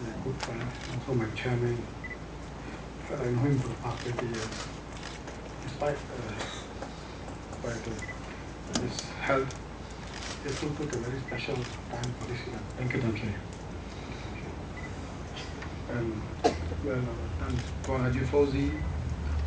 my good friend, also my chairman. I know him for the past 20 years. Despite his health, he still took a very special time for this event. Thank you, Tansi. And well, Tuan Haji Fauzi,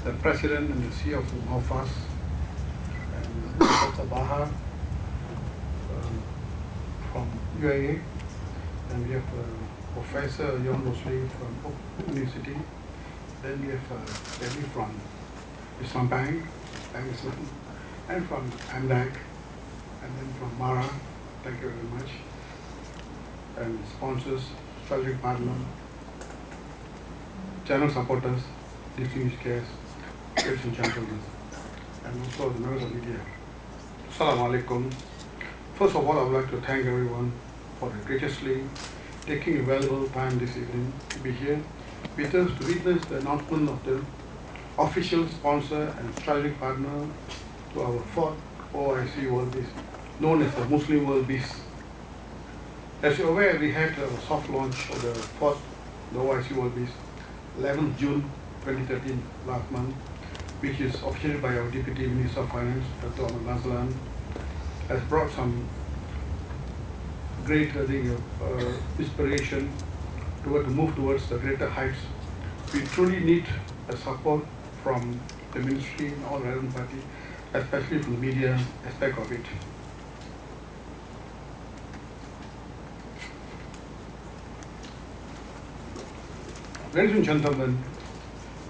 the president and the CEO of Mofas, and Dr. Baha from UAE, and we have Professor Yon Rosli from Oak University. Then we have Debbie from Islam Bank, Bank Islam, and from AMDAC, and then from Mara. Thank you very much. And sponsors, strategic partner, channel supporters, distinguished guests, ladies and gentlemen, and also the members of media. Assalamu alaikum. First of all, I would like to thank everyone for graciously taking a valuable time this evening to be here with us to witness the announcement of the official sponsor and strategic partner to our fourth OIC World Beast, known as the Muslim World Beast. As you're aware, we had a soft launch of the fourth OIC World Beast, 11th June 2013, last month, which is officiated by our Deputy Minister of Finance, Dr. Ahmad Naslan, has brought some great inspiration to move towards the greater heights. We truly need a support from the ministry and all relevant parties, especially from the media aspect of it. Ladies and gentlemen,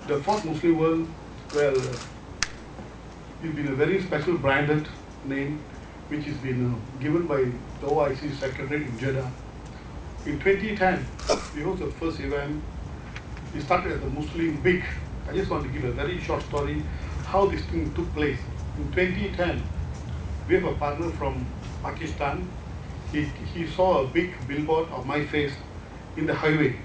the fourth Muslim world, well, it's been a very special branded name which has been given by the OIC Secretary in Jeddah. In 2010, we hosted the first event. We started as the Muslim Week. I just want to give a very short story how this thing took place. In 2010, we have a partner from Pakistan. He saw a big billboard of my face in the highway.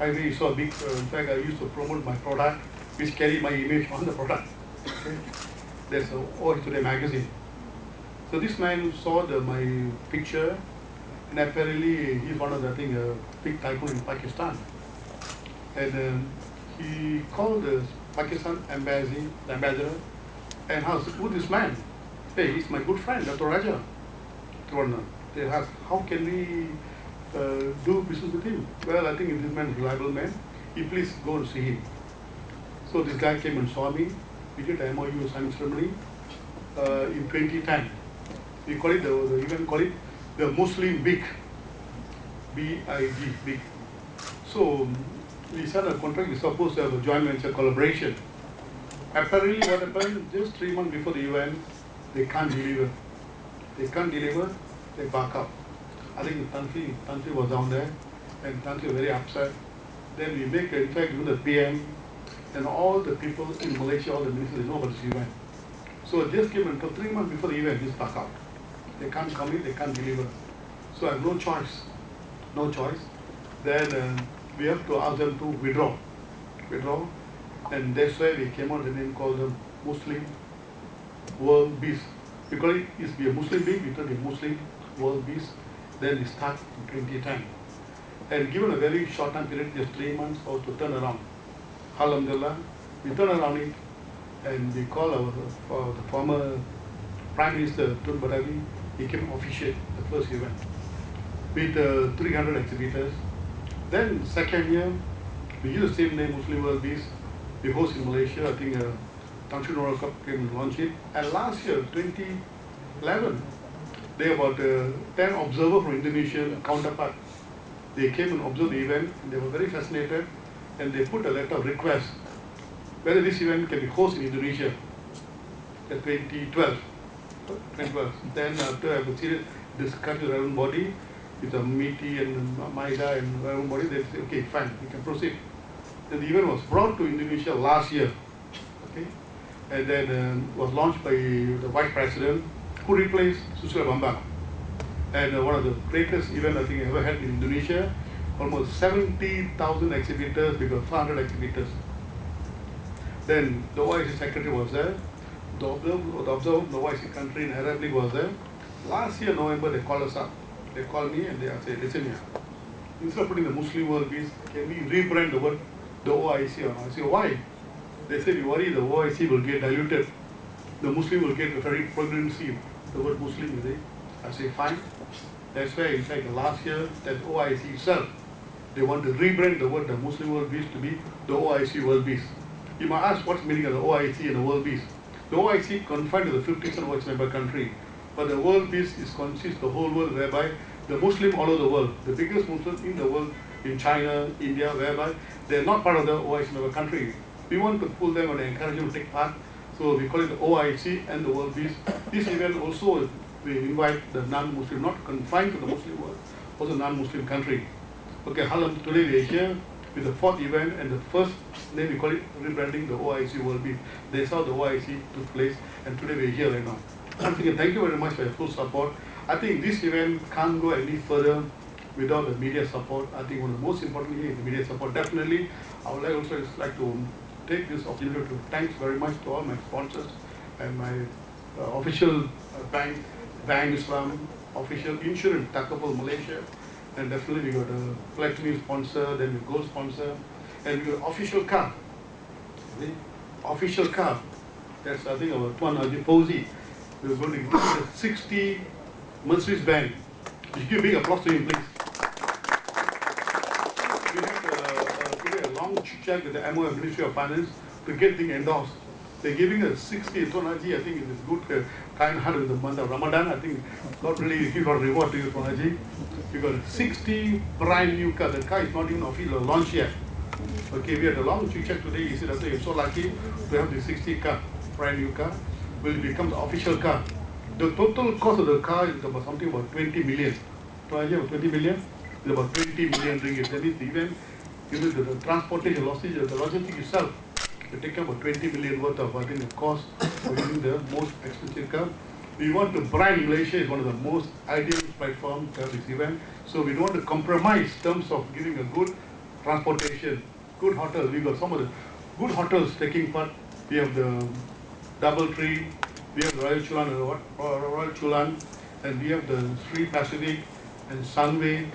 He saw a big, in fact, I used to promote my product, which carry my image on the product. Okay? There's a OIC Today magazine. So this man saw my picture, and apparently he's one of the big tycoon in Pakistan. And he called the Pakistan ambassador, and asked, who this man? Hey, he's my good friend, Dr. Raja. They asked, how can we do business with him? Well, I think this man is a reliable man. You please go and see him. So this guy came and saw me. We did an MOU signing ceremony in 2010. We call it, the event call it the Muslim Big, B-I-G, big. So we signed a contract. We're supposed to have a joint venture collaboration. Apparently what happened, just 3 months before the event, they can't deliver. They back up. I think Tansi was down there, and Tansi was very upset. Then we make, in fact, even the PM and all the people in Malaysia, all the ministers, they know about this event. So just came until 3 months before the event, just back out. They can't come in, they can't deliver. So I have no choice. Then we have to ask them to withdraw. And that's why we came out with a name called the Muslim World Beast. We call it, used to be a Muslim League, we turned a Muslim World Beast. Then we start in 2010. And given a very short time period, just 3 months, or to turn around. Alhamdulillah, we turn around it, and we call the former Prime Minister Tun Badawi. He came officiate the first event with 300 exhibitors. Then second year, we use the same name, Muslim World Beast. We host in Malaysia. I think Tangshan World Cup came and launched it. And last year, 2011, they about 10 observers from Indonesian counterpart. They came and observed the event, and they were very fascinated, and they put a letter of request whether this event can be hosted in Indonesia in 2012. Then after I have a serious discussion with the relevant body, with the MITI and MIDA and relevant body, they say, okay, fine, we can proceed. Then the event was brought to Indonesia last year, okay, and then was launched by the Vice President, who replaced Susilo Bambang. And one of the greatest events I think I ever had in Indonesia, almost 70,000 exhibitors, because 400 exhibitors. Then the OIC secretary was there, the observer, the OIC country in Arab League was there. Last year, November, they called us up. They called me and they said, listen here, instead of putting the Muslim world peace, can we rebrand the word the OIC? Or I say, why? They said, you worry the OIC will get diluted. The Muslim will get a very pregnancy, the word Muslim, you see. I say, fine. That's why, in fact, last year, that OIC itself, they want to rebrand the word the Muslim world peace to be the OIC world peace. You might ask what's the meaning of the OIC and the world peace. The OIC confined to the 50% of its member country, but the world peace consists of the whole world, whereby the Muslim all over the world, the biggest Muslims in the world, in China, India, whereby they're not part of the OIC member country. We want to pull them and encourage them to take part. So we call it the OIC and the world peace. This event also, we invite the non-Muslim, not confined to the Muslim world, also non-Muslim country. Okay, Harlem, today we are here with the fourth event, and the first name we call it rebranding the OIC World Peace. That's how the OIC took place, and today we are here right now. Once again, thank you very much for your full support. I think this event can't go any further without the media support. I think one of the most important here is the media support. Definitely, I would also like to take this opportunity to thanks very much to all my sponsors and my official bank, Bank Islam, official insurance, Takaful Malaysia. And definitely we got a platinum sponsor, then we gold sponsor, and we got official car. The official car. That's I think our Tuan Haji Fauzi. We were going to give the 60 Mercedes Benz. You give a big applause to him, please. We had today a long chit-chat with the MOF Ministry of Finance to get things endorsed. They're giving us 60. Tuan Haji, I think it is good, kind heart with the month of Ramadan. I think God really give a reward to you, Tuan Haji. We got 60 brand new cars. The car is not even officially launched yet. Okay, we had a long chit-chat today. He said, you're so lucky to have the 60 car, brand new car, will become the official car. The total cost of the car is about something about 20 million. Tuan Haji, about 20 million? It's about 20 million ringgit. That is even the transportation, the logistics itself, they take about 20 million worth of, I think, the cost of using the most expensive car. We want to brand Malaysia is one of the most ideal platforms to have this event. So we don't want to compromise in terms of giving a good transportation, good hotels. We got some of the good hotels taking part. We have the Doubletree, we have Royal Chulan, and we have the Sri Pacific and Sunway.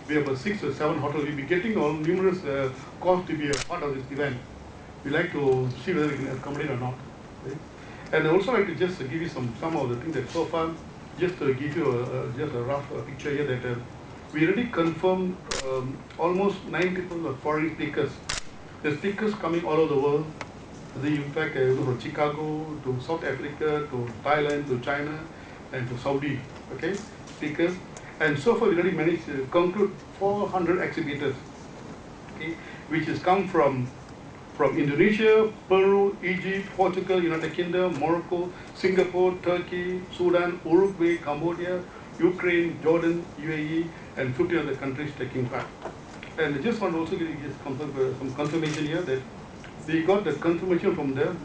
We have 6 or 7 hotels. We'll be getting all numerous calls to be a part of this event. We like to see whether we can accommodate or not. Okay? And I also like to just give you some of the things that so far, just to give you just a rough picture here that we already confirmed almost 90% of foreign speakers. The speakers coming all over the world. In fact, from Chicago to South Africa to Thailand to China and to Saudi. Okay, speakers. And so far we already managed to conclude 400 exhibitors. Okay, which has come from Indonesia, Peru, Egypt, Portugal, United Kingdom, Morocco, Singapore, Turkey, Sudan, Uruguay, Cambodia, Ukraine, Jordan, UAE, and 50 other countries taking part. And I just want to also give you some confirmation here that we got the confirmation from the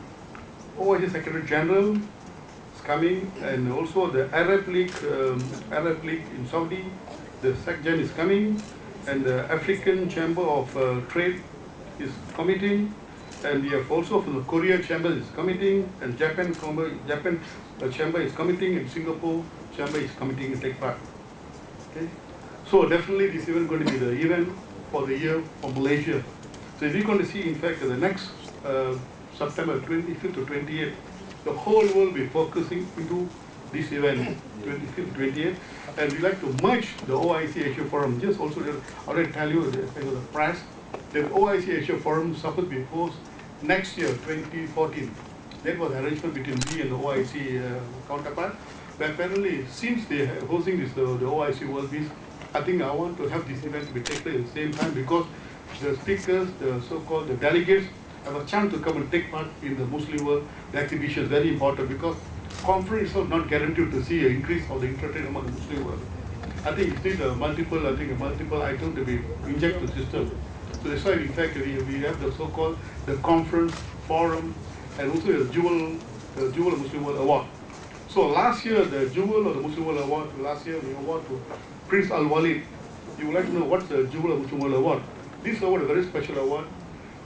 OIC Secretary General is coming, and also the Arab League in Saudi, the SecGen is coming, and the African Chamber of Trade is committing. And we have also from the Korea Chamber is committing, and Japan Chamber is committing, and Singapore Chamber is committing to take part. Okay, so definitely this event is going to be the event for the year for Malaysia. So if you're going to see, in fact, the next September 25th to 28th, the whole world will be focusing into this event, 25th, 28th, and we like to merge the OIC Asia Forum. Just also, I already tell you the press. The OIC Asia Forum is supposed to be hosted next year, 2014. That was an arrangement between me and the OIC counterpart. But apparently, since they are hosting this, the OIC World Peace, I think I want to have this event to be taken place at the same time, because the speakers, the so-called the delegates, have a chance to come and take part in the Muslim world. The exhibition is very important, because conference is not guaranteed to see an increase of the interest rate among the Muslim world. I think it needs a multiple items to be injected to the system. So that's why, in fact, we have the so-called the conference, forum, and also the Jewel of Muslim World Award. So last year, the Jewel of the Muslim World Award, we award to Prince Al-Walid. You would like to know what's the Jewel of Muslim World Award. This award, a very special award,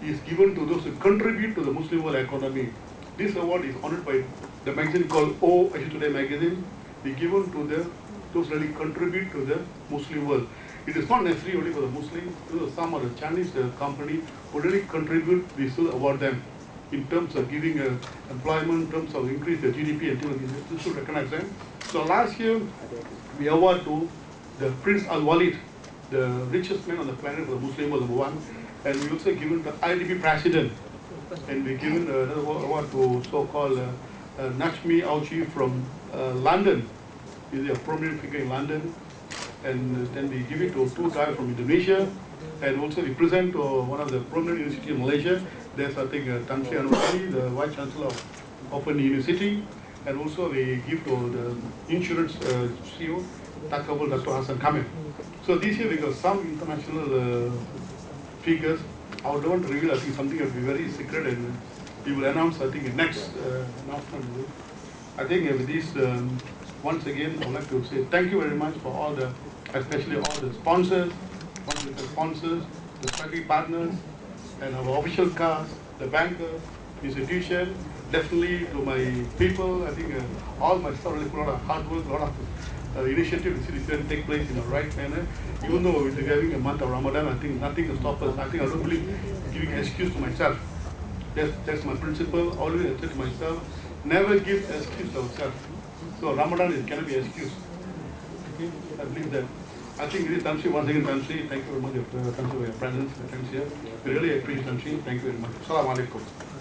is given to those who contribute to the Muslim world economy. This award is honored by the magazine called Asia Today magazine. It's given to those really contribute to the Muslim world. It is not necessary only for the Muslims. Some of the Chinese company who really contribute, we still award them in terms of giving employment, in terms of increase the GDP and things like this. We should recognize them. So last year, we award to the Prince Al Walid, the richest man on the planet for the Muslim was number one, and we also given the IDB president, and we given another award to so-called Najmi Auchi from London. He's a prominent figure in London, and then we give it to two guys from Indonesia, and also we present to one of the prominent university in Malaysia. There's I think Tan Sri Anwar, the Vice Chancellor of Open University, and also we give to the insurance CEO, Takabul Dr. Hassan Kamil. So this year we got some international figures. I don't want to reveal, I think something will be very secret, and we will announce, I think, in next announcement. I think with this, once again, I would like to say thank you very much for all the, especially all the sponsors, the strategic partners, and our official cast, the bankers, institution, definitely to my people. I think all my staff really put a lot of hard work, a lot of initiative to see this can take place in the right manner. Even though we're having a month of Ramadan, I think nothing can stop us. I don't believe giving excuse to myself. That's my principle. Always I say to myself, never give excuse to ourselves. So Ramadan cannot be an excuse. Okay? I believe that. I think it is Tan Sri, once again Tan Sri, thank you very much for your presence, your friends here. We really appreciate Tan Sri. Thank you very much. Assalamu alaikum.